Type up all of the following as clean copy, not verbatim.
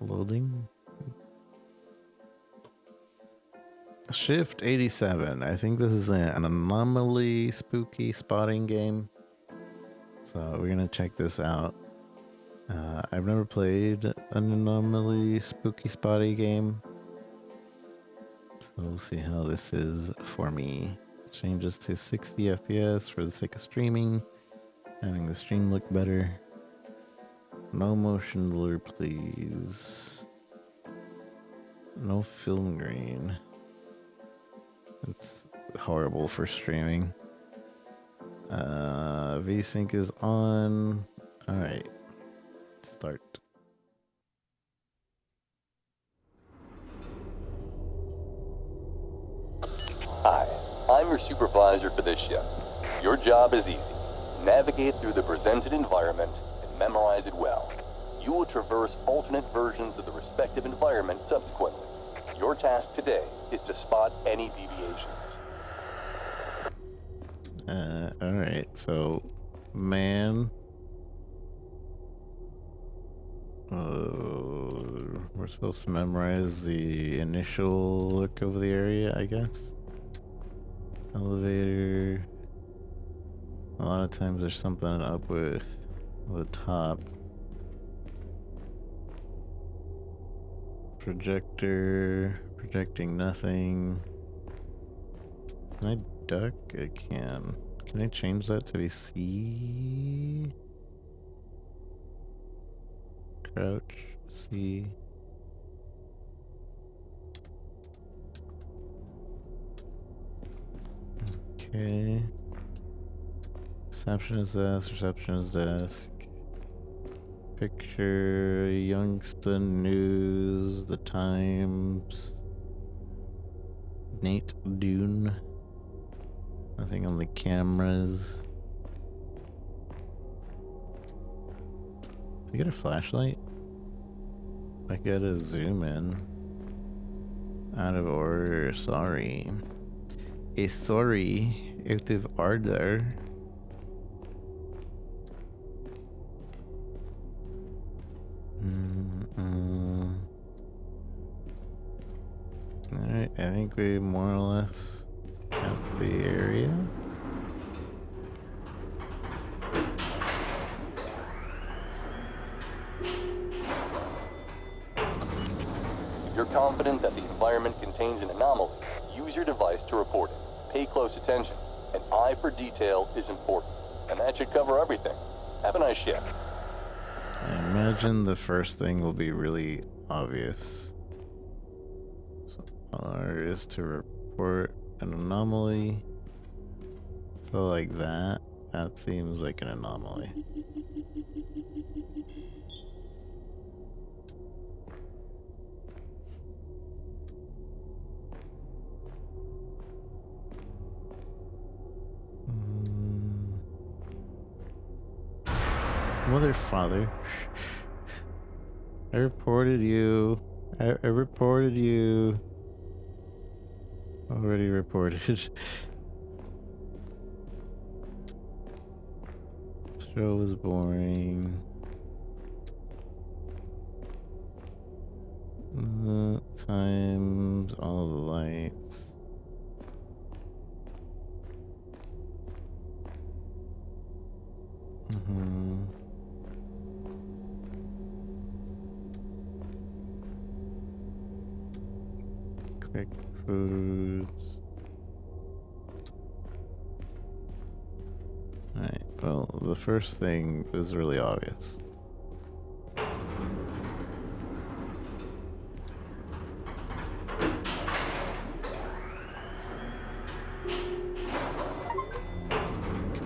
Loading. Shift 87. I think this is an anomaly spooky spotting game. So we're gonna check this out. I've never played an anomaly spooky spotty game. So we'll see how this is for me. Changes to 60 FPS for the sake of streaming. Having the stream look better. No motion blur, please. No film grain. It's horrible for streaming. VSync is on. Alright. Start. Hi, I'm your supervisor for this shift. Your job is easy. Navigate through the presented environment and memorize it well. You will traverse alternate versions of the respective environment subsequently. Your task today is to spot any deviations. Alright, so man. We're supposed to memorize the initial look of the area, I guess. Elevator. A lot of times there's something up with the top. Projector. Projecting nothing. Can I duck? I can. Can I change that to be C? Crouch. C. Okay. Receptionist desk, receptionist desk. Picture, Youngstown News, The Times. Nate Dune. Nothing on the cameras. Did I get a flashlight? I gotta zoom in. Out of order, sorry. Sorry, out of order. Alright, I think we more or less have the area. If you're confident that the environment contains an anomaly, use your device to report it. Pay close attention. An eye for detail is important, and that should cover everything. Have a nice shift. I imagine the first thing will be really obvious. So R is to report an anomaly. So like that. That seems like an anomaly. Mother, father. I reported you. I reported you. Already reported. Show was boring. Times all the lights. Quick foods. Alright, well, the first thing is really obvious.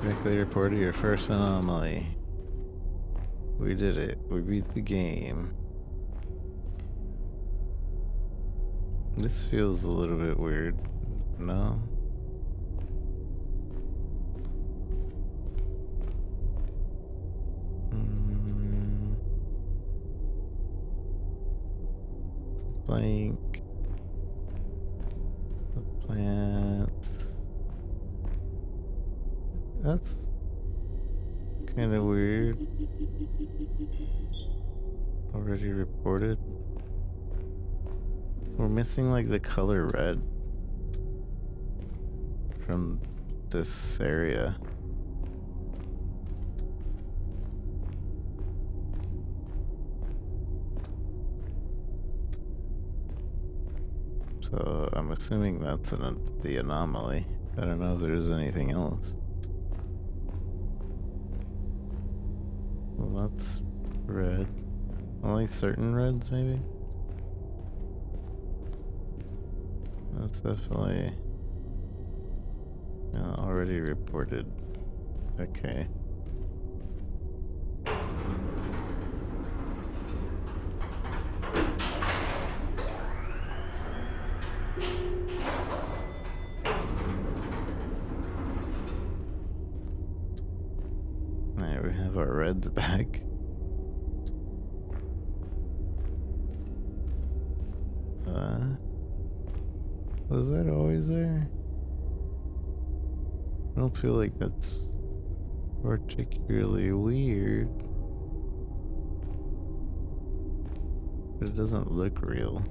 Correctly reported your first anomaly. We did it. We beat the game. This feels a little bit weird. No? Blank. The plants. That's kind of weird. Already reported? We're missing like the color red from this area. So I'm assuming that's the anomaly. I don't know if there's anything else. Well, that's red. Only certain reds, maybe? That's definitely already reported. Okay. Alright, we have our reds back. Was that always there? I don't feel like that's particularly weird. But it doesn't look real.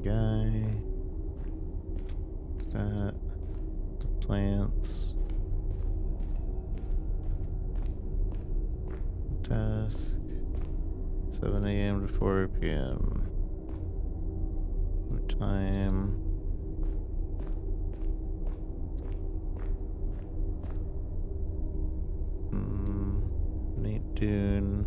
Guy. What's that? Plants. Task. 7 a.m. to 4 p.m. What time? Nate Dune.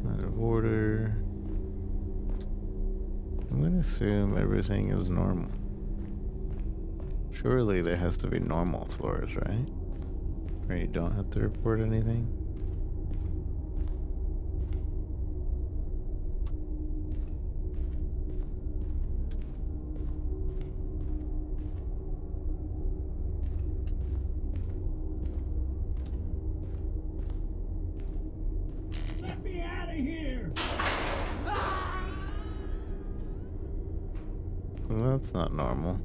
Out of order. I'm gonna assume everything is normal. Surely there has to be normal floors, right? Where you don't have to report anything? Let me out of here! Well, that's not normal.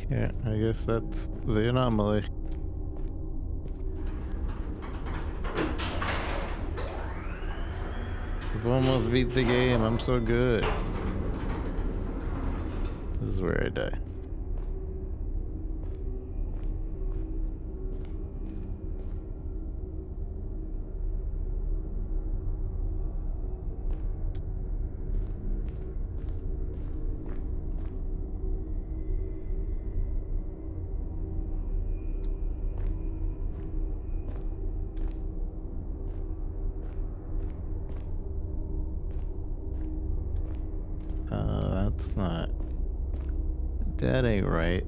Okay, I guess that's the anomaly. I've almost beat the game, I'm so good. This is where I die. That's not... That ain't right.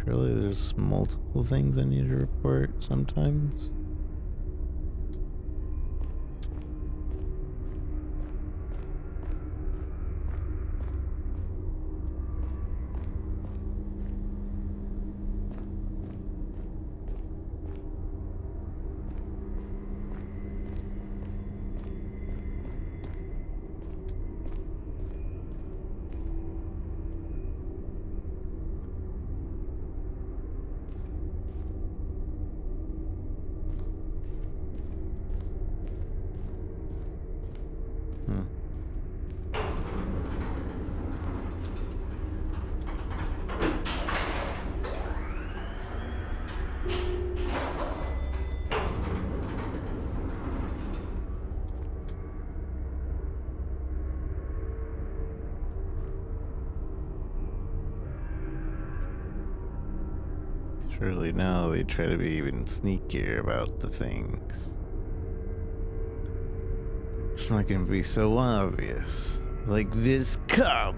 Surely there's multiple things I need to report sometimes. Surely now they try to be even sneakier about the things. It's not gonna be so obvious. Like this cup!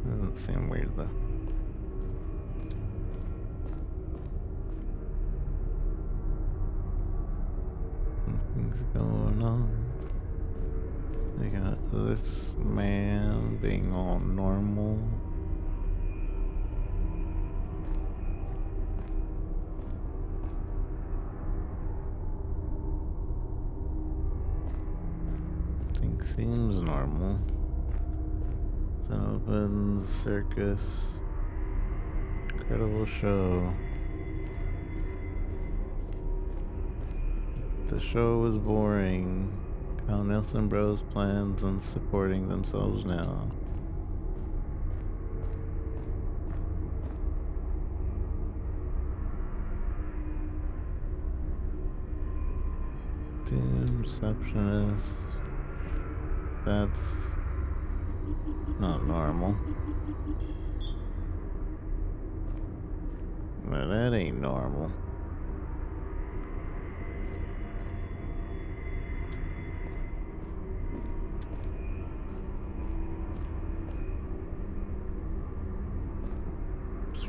Doesn't seem weird though. Something's going on. They got this man being all normal. Things seems normal. So opens circus. Incredible show. The show was boring. How Nelson Bros plans on supporting themselves now. Team receptionist. That's not normal. But that ain't normal.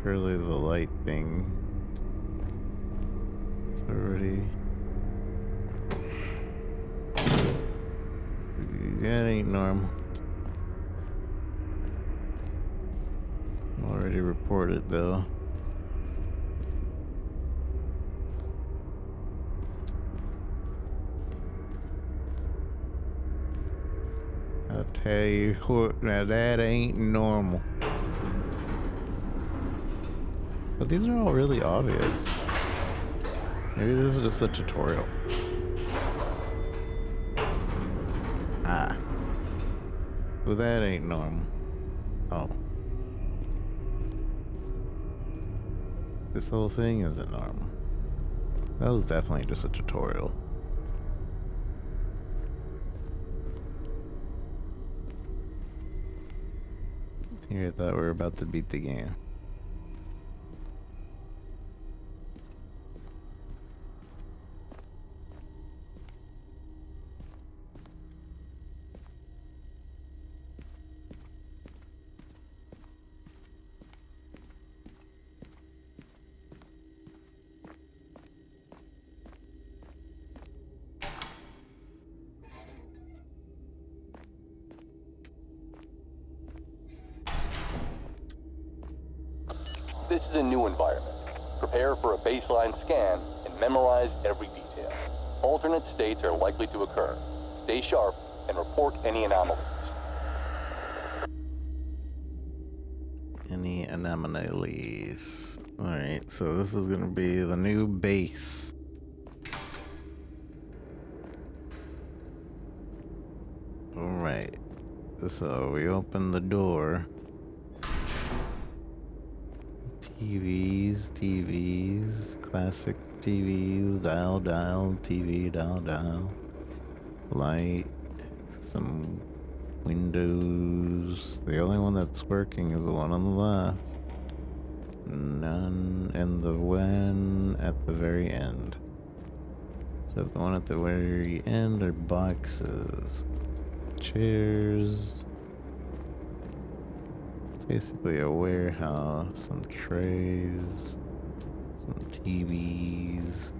Surely the light thing is already... That ain't normal. Already reported though. I'll tell you what, now that ain't normal. But these are all really obvious. Maybe this is just a tutorial. Ah. Well, that ain't normal. Oh. This whole thing isn't normal. That was definitely just a tutorial. Here, I thought we were about to beat the game. This is a new environment. Prepare for a baseline scan and memorize every detail. Alternate states are likely to occur. Stay sharp and report any anomalies. Any anomalies. Alright, so this is gonna be the new base. Alright. So we open the door. TVs, classic TVs, dial, TV, dial. Light, some windows. The only one that's working is the one on the left. None, and the one at the very end. So the one at the very end are boxes. Chairs. Basically a warehouse, some trays, some TVs.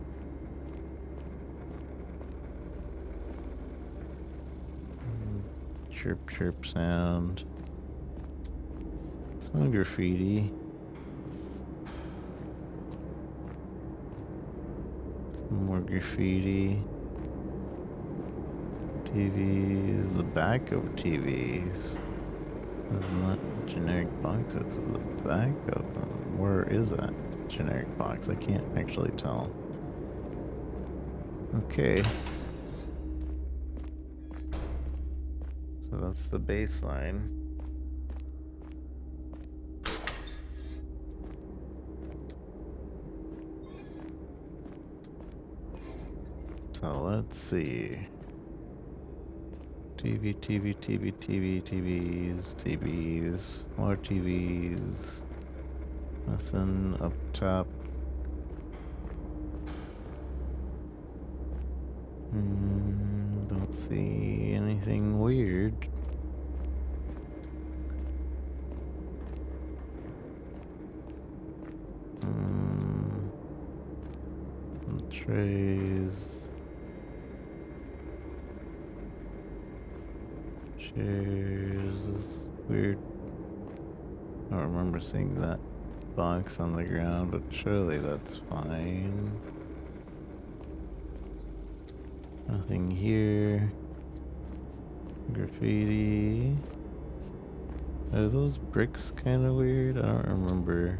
Chirp sound. Some graffiti. Some more graffiti. TVs, the back of TVs. It's not generic boxes, it's the back of them. Where is that generic box? I can't actually tell. Okay. So that's the baseline. So let's see. TVs, more TVs. Nothing up top. Don't see anything weird. Trays. Chairs. Weird. I don't remember seeing that box on the ground, but surely that's fine. Nothing here. Graffiti. Are those bricks kind of weird? I don't remember.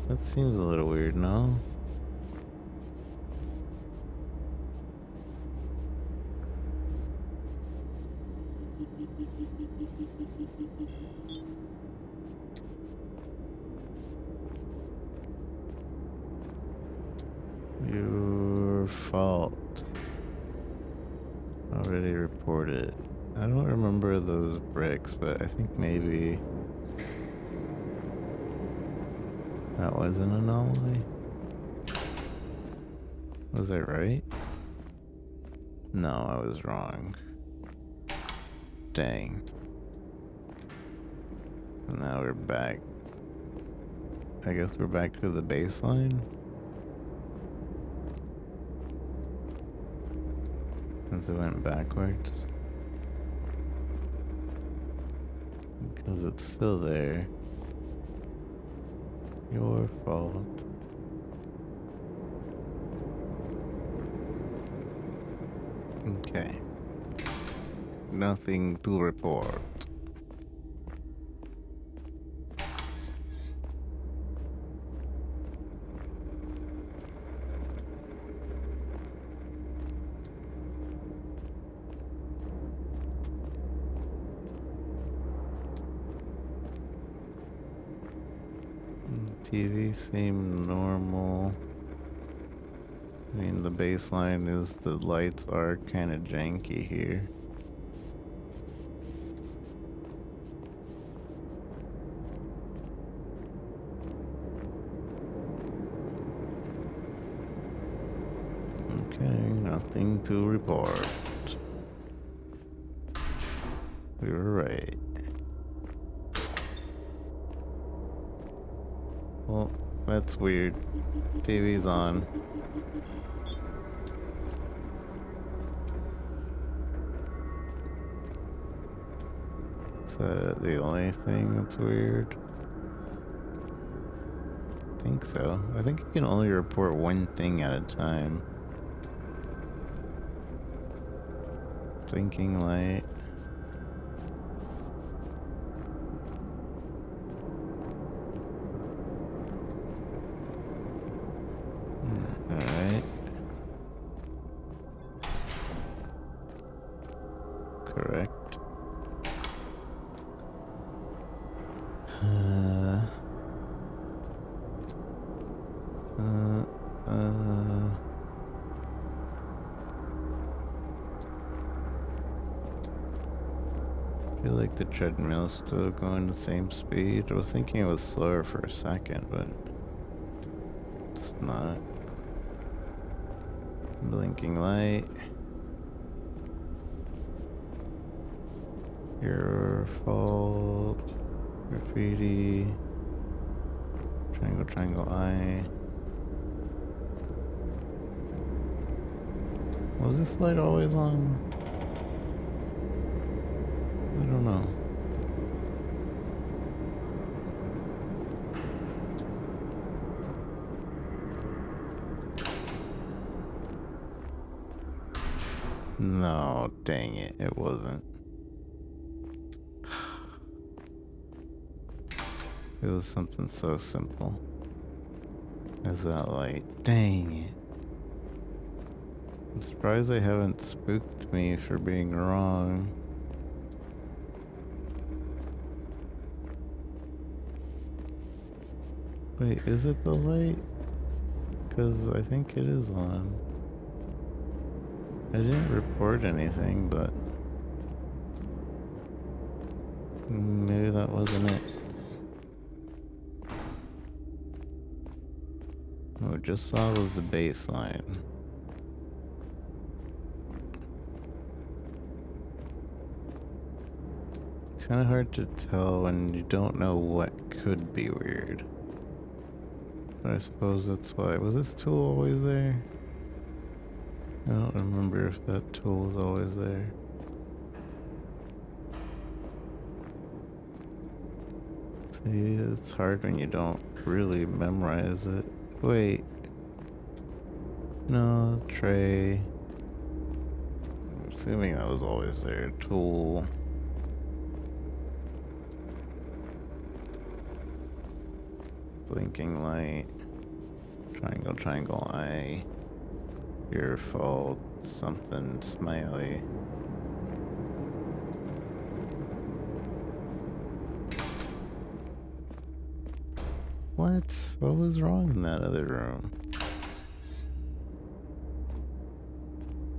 That seems a little weird, no? Your fault. Already reported. I don't remember those bricks, but I think maybe that was an anomaly. Was I right? No, I was wrong. Dang. And now we're back. I guess we're back to the baseline? Since it went backwards. Because it's still there. Your fault. Okay. Nothing to report. TV seemed normal. I mean, the baseline is the lights are kind of janky here. Okay, nothing to report. We were right. Well, that's weird. TV's on. Is that the only thing that's weird? I think so. I think you can only report one thing at a time. Blinking light. Alright. Correct. I feel like the treadmill's still going the same speed. I was thinking it was slower for a second, but it's not. Blinking light. Your fault. Graffiti. Triangle, triangle, eye. Was this light always on? I don't know. No, dang it, it wasn't. It was something so simple as that light. Dang it. I'm surprised they haven't spooked me for being wrong. Wait, is it the light? Because I think it is on. I didn't report anything, but maybe that wasn't it. What we just saw was the baseline. It's kind of hard to tell when you don't know what could be weird. But I suppose that's why. Was this tool always there? I don't remember if that tool was always there. See, it's hard when you don't really memorize it. Wait. No, tray. I'm assuming that was always there. Tool. Blinking light. Triangle, triangle, eye. Your fault. Something smiley. What? What was wrong in that other room?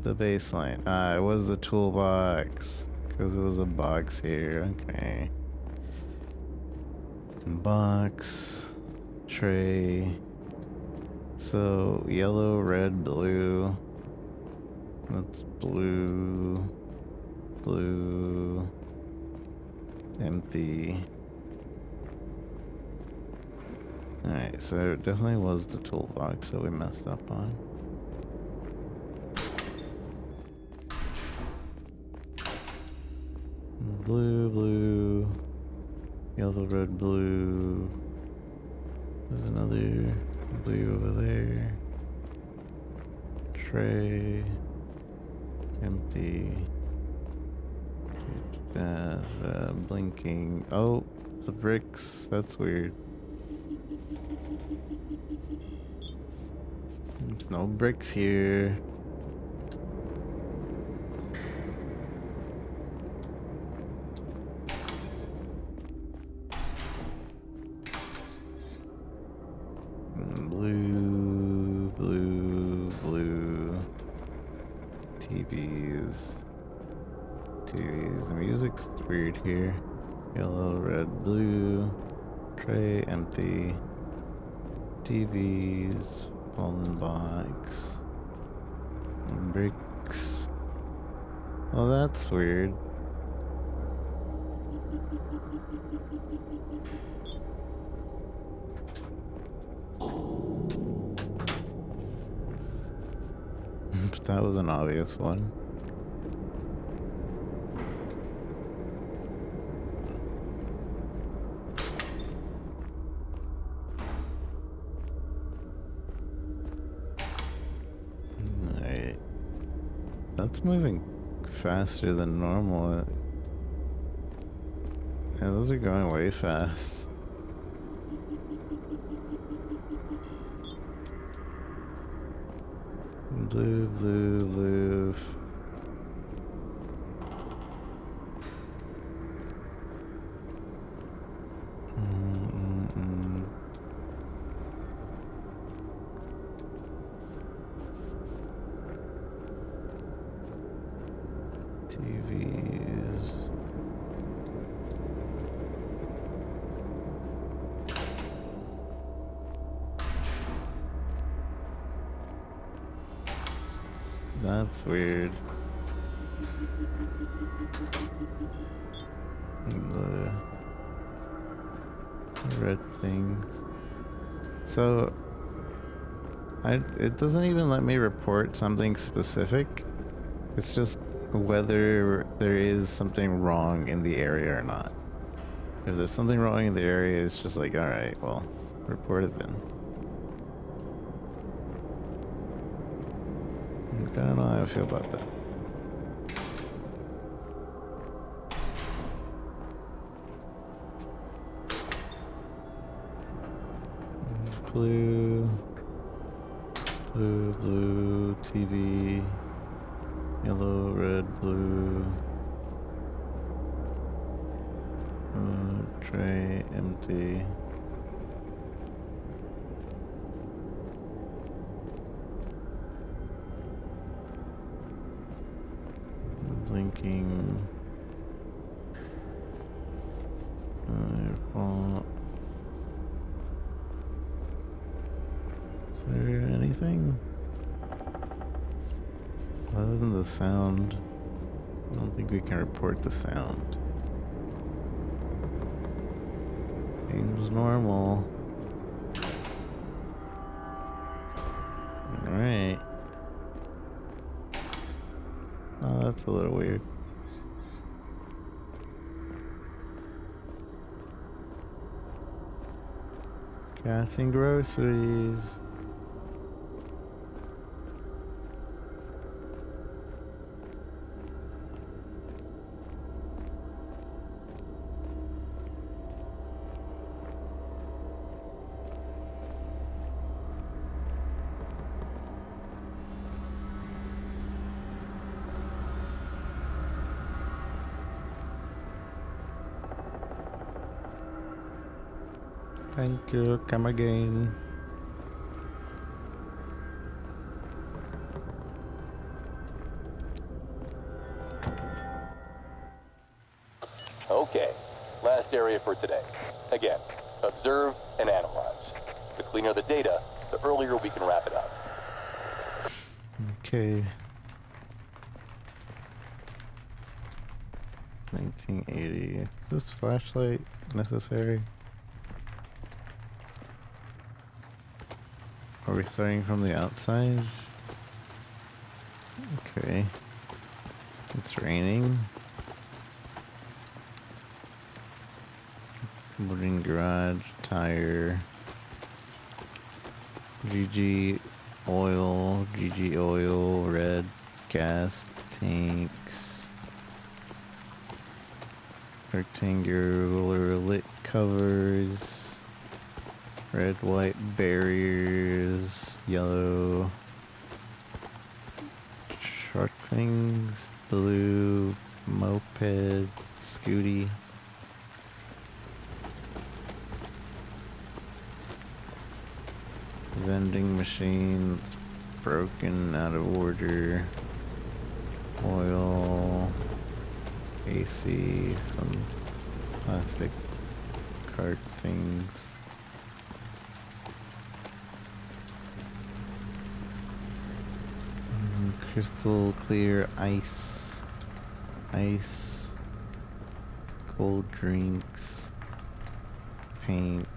The baseline. Ah, it was the toolbox. Because it was a box here. Okay. Box. Tray. So, yellow, red, blue. That's blue. Blue. Empty. Alright, so it definitely was the toolbox that we messed up on. Blue, blue, yellow, red, blue. There's another blue over there. Tray. Empty. Blinking. Oh, the bricks. That's weird. There's no bricks here. Blue, blue, blue. TVs. TVs. The music's weird here. Yellow, red, blue. Tray, empty. TVs. Fallen box. Bricks. Oh, that's weird. But that was an obvious one. Alright. That's moving faster than normal. Yeah, those are going way fast. Blue, blue, blue. TVs. That's weird. The red things. So it doesn't even let me report something specific. It's just whether there is something wrong in the area or not. If there's something wrong in the area, it's just like, alright, well, report it then. I don't know how I feel about that. Blue, blue, blue, TV, yellow, red, blue, tray, empty. Blinking. Is there anything other than the sound? I don't think we can report the sound. Seems normal. Alright. Oh, that's a little weird. Gas and groceries. Thank you, come again. Okay, last area for today. Again, observe and analyze. The cleaner the data, the earlier we can wrap it up. Okay. 1980. Is this flashlight necessary? Are we starting from the outside? Okay. It's raining. Wooden garage, tire. GG oil, red gas tanks. Rectangular lit covers. Red, white barriers, yellow. Shark things, blue, moped, scooty. Vending machines, broken, out of order. Oil, AC, some plastic cart things. Crystal clear ice, cold drinks, paint,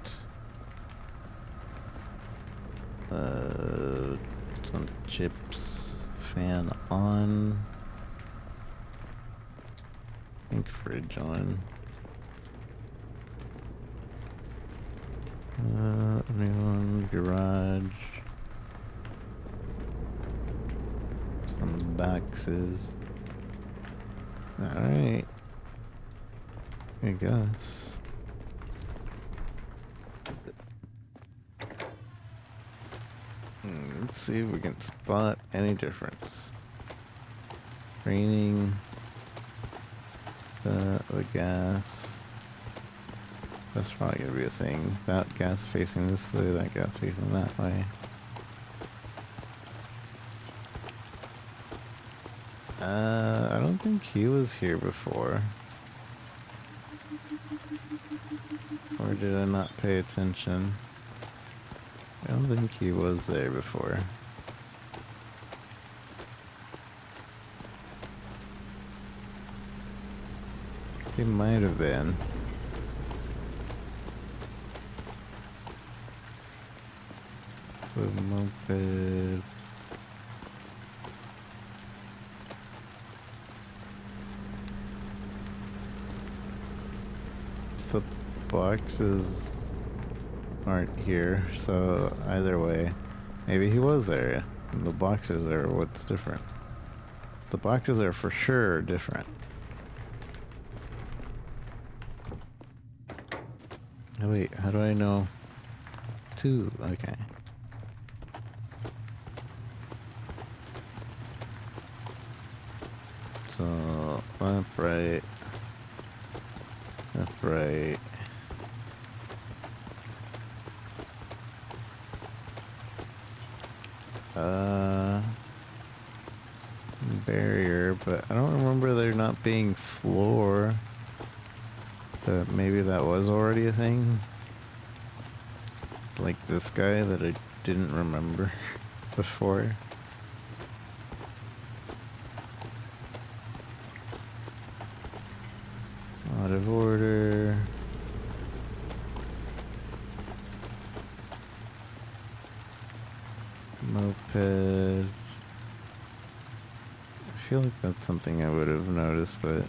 some chips, fan on, I think fridge on. New garage. Some boxes. Alright. I guess. Let's see if we can spot any difference. Raining. The gas. That's probably gonna be a thing. That gas facing this way, that gas facing that way. I don't think he was here before. Or did I not pay attention? I don't think he was there before. He might have been. The moped. The boxes aren't here, so either way, maybe he was there. The boxes are what's different. The boxes are for sure different. Oh wait, how do I know? Two, okay. So, left, right. Left, right. Barrier, but I don't remember there not being floor. But maybe that was already a thing. like this guy that I didn't remember before. Out of order. Moped. I feel like that's something I would have noticed, but I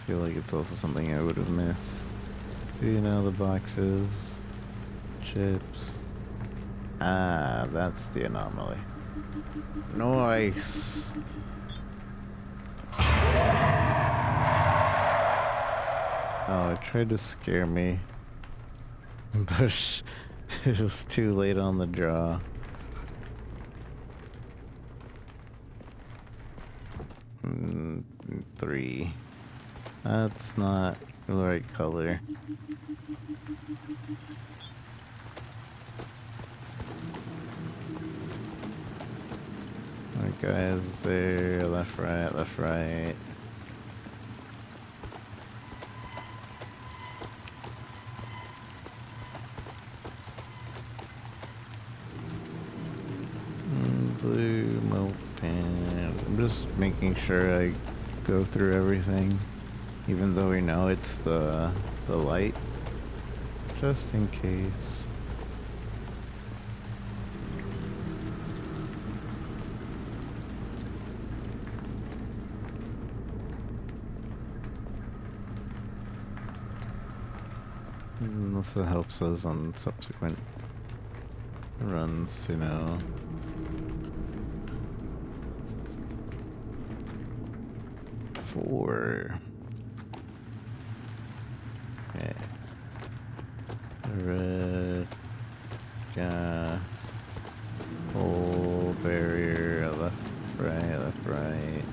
feel like it's also something I would have missed. You know, the boxes, chips. Ah, that's the anomaly. Nice. Oh, it tried to scare me, but it was too late on the draw. Mm, 3. That's not the right color. Alright guys, there, left, right, left, right. Blue moped. I'm just making sure I go through everything, even though we know it's the light, just in case. And also helps us on subsequent runs, you know. Four. Okay. Red gas. Hole barrier. Left, right, left, right.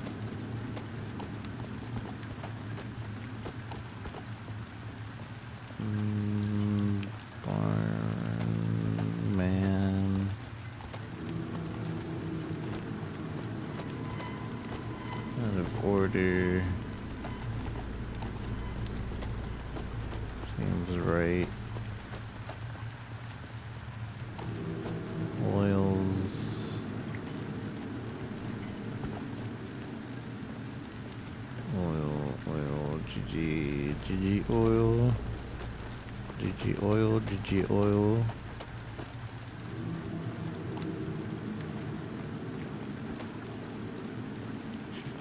Barn man. Out of order. Seems right. Oils. Oil, GG oil. GG oil, GG oil.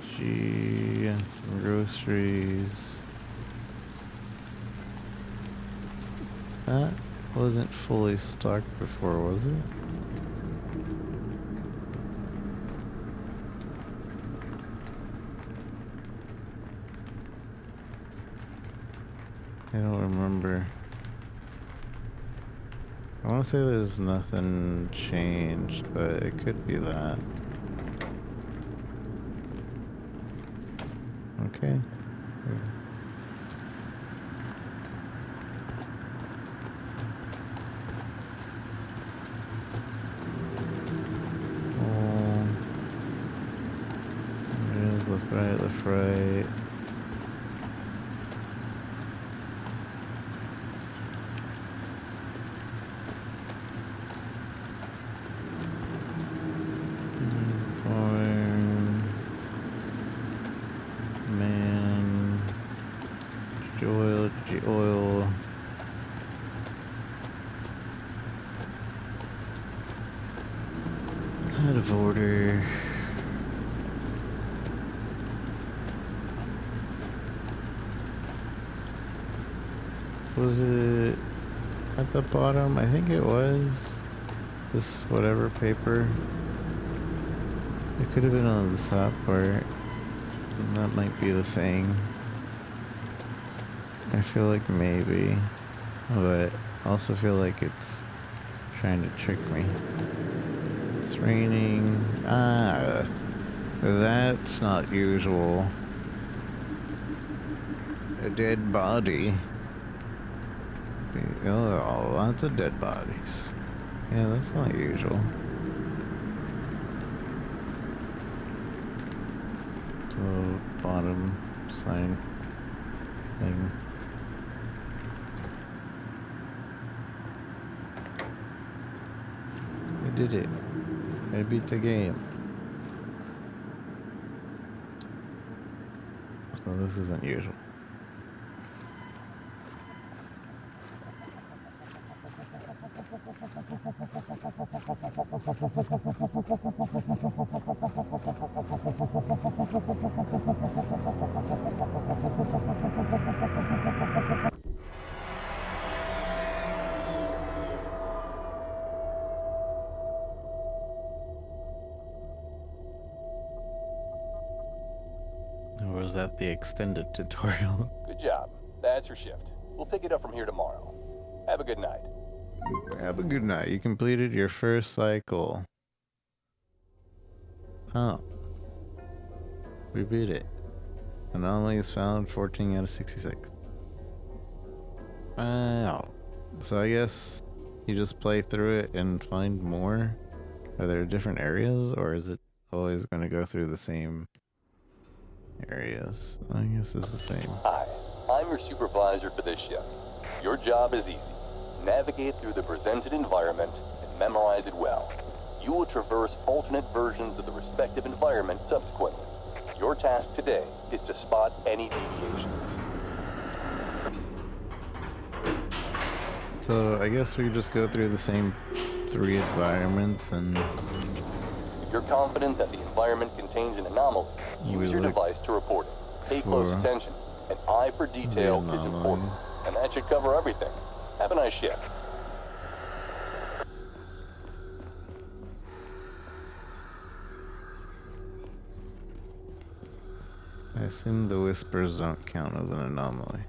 GG groceries. That wasn't fully stocked before, was it? I don't remember. I want to say there's nothing changed, but it could be that. Okay. Left, right, left, right. Man. Oil. Out of order. Was it at the bottom? I think it was. This whatever paper. It could have been on the top part. That might be the thing. I feel like maybe. But I also feel like it's trying to trick me. It's raining. Ah, that's not usual. A dead body. Oh, lots of dead bodies. Yeah, that's not usual. So, bottom sign thing. did it. I beat the game. So this isn't usual. Or was that the extended tutorial? Good job. That's your shift. We'll pick it up from here tomorrow. Have a good night. Have a good night. You completed your first cycle. Oh. We beat it. Anomalies found 14 out of 66. Wow. So I guess you just play through it and find more? Are there different areas, or is it always going to go through the same areas? I guess it's the same. Hi, I'm your supervisor for this shift. Your job is easy. Navigate through the presented environment and memorize it well. You will traverse alternate versions of the respective environment subsequently. Your task today is to spot any deviations. So I guess we just go through the same 3 environments and If you're confident that the environment contains an anomaly, use your look device to report it. Pay close for attention. An eye for detail is important, and that should cover everything. Have a nice shift. I assume the whispers don't count as an anomaly.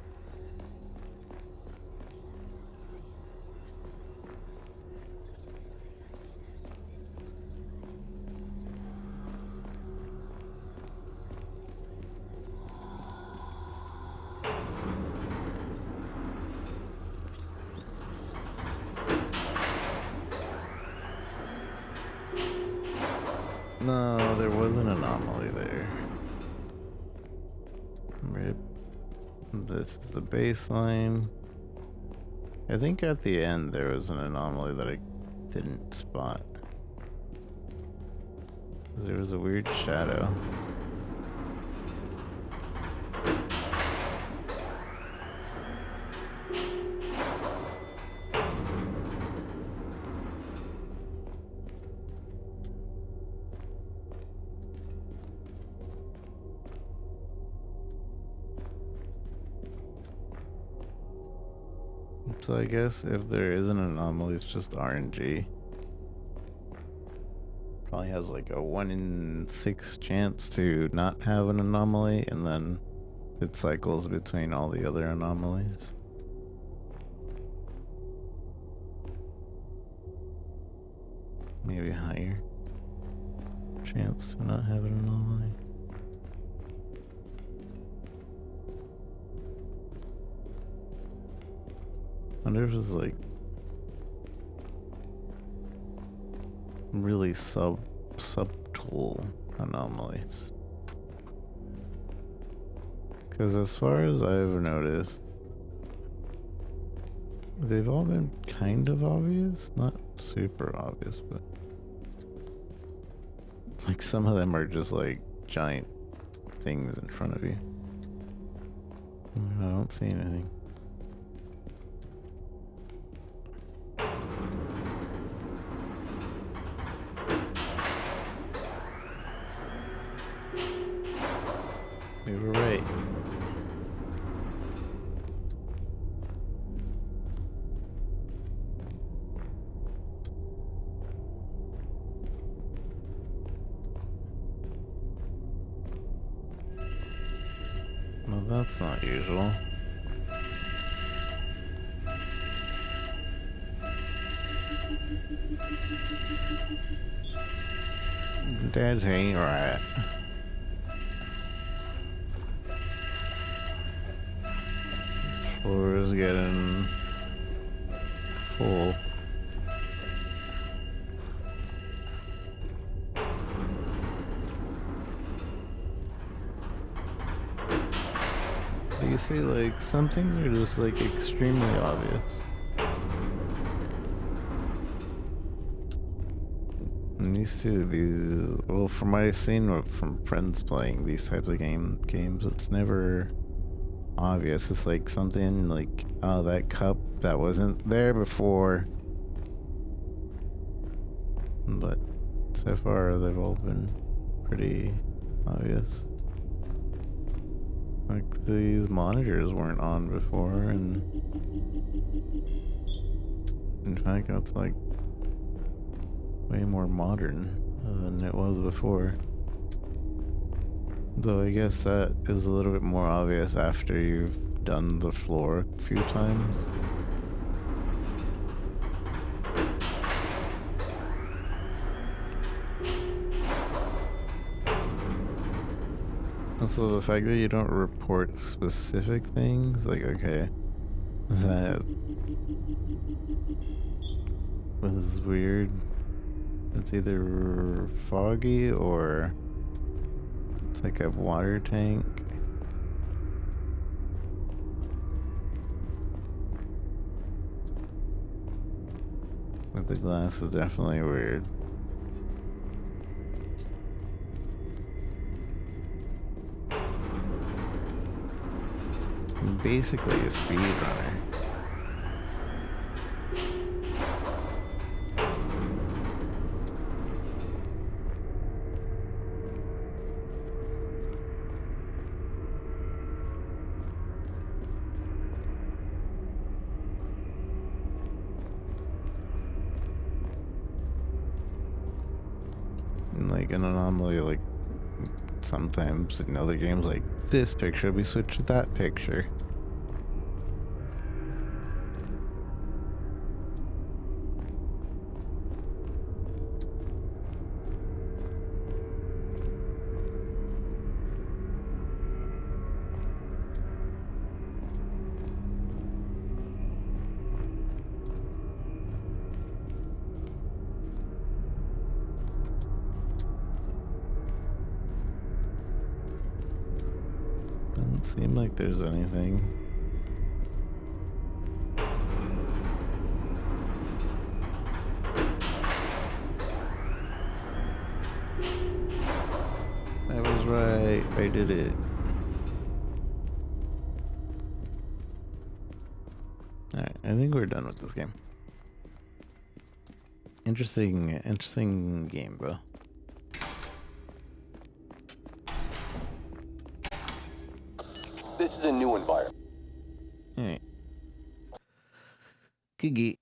No, there was an anomaly there. Rip. This is the baseline. I think at the end there was an anomaly that I didn't spot. There was a weird shadow. So I guess if there is an anomaly, it's just RNG. Probably has like a 1 in 6 chance to not have an anomaly, and then it cycles between all the other anomalies. Maybe higher chance to not have an anomaly. I wonder if it's like really subtle anomalies. Because as far as I've noticed, they've all been kind of obvious, not super obvious, but like some of them are just like giant things in front of you. I don't see anything. We were right. Well, that's not usual. That ain't right. Floor is getting full. You see, like, some things are just, like, extremely obvious. I'm used to these. Well, from what I've seen from friends playing these types of games, it's never obvious. It's like something like, oh, that cup that wasn't there before. But so far, they've all been pretty obvious. Like these monitors weren't on before, and in fact, that's like way more modern than it was before. Though I guess that is a little bit more obvious after you've done the floor a few times. Also, the fact that you don't report specific things, like, okay, that was weird. It's either foggy or it's like a water tank. But the glass is definitely weird. I'm basically a speedrunner. Like an anomaly, like sometimes in other games, like this picture, we switch to that picture. Doesn't seem like there's anything. I was right. I did it. Alright, I think we're done with this game. Interesting game though. This is a new environment. Alright. Kiki.